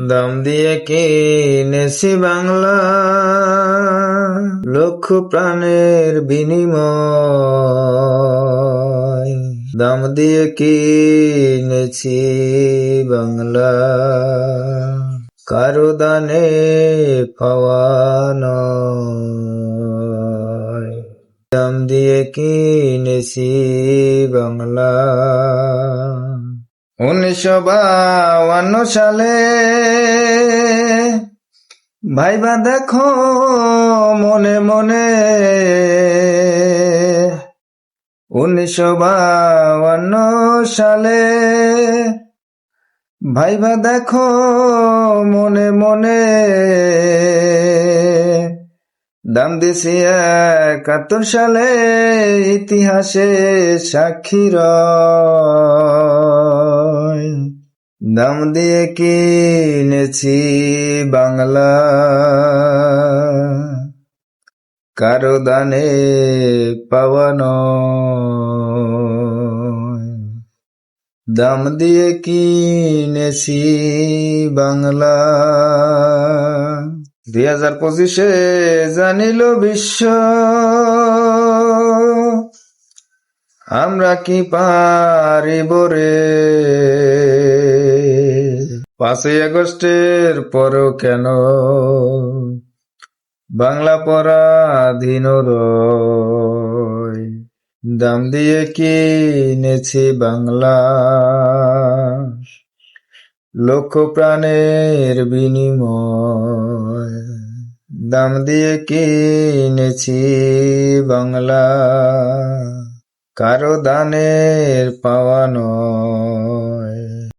দাম দিয়ে কিনেছি বাংলা, লক্ষ প্রাণের বিনিময়। দাম দিয়ে কিনেছি বাংলা, কারো দানে পাওয়া নয়। দাম দিয়ে কিনেছি বাংলা। 1952 সালে ভাইবা দেখো মনে মনে, 1952 সালে ভাইবা দেখো মনে মনে, দাম দিছি 71 সালে ইতিহাসে সাক্ষী রয়। দাম দিয়ে কিনেছি বাংলা, কারো দানে পাওয়া নয়। দাম দিয়ে কিনেছি বাংলা। 2025-এ জানিল বিশ্ব, আমরা কি পারিব রে। 5ই আগস্টের পরও কেন বাংলা পরাধীন রয়। দাম দিয়ে কিনেছি বাংলা, লক্ষ প্রাণের বিনিময়। দাম দিয়ে কিনেছি বাংলা, কারো দানের পাওয়া নয়।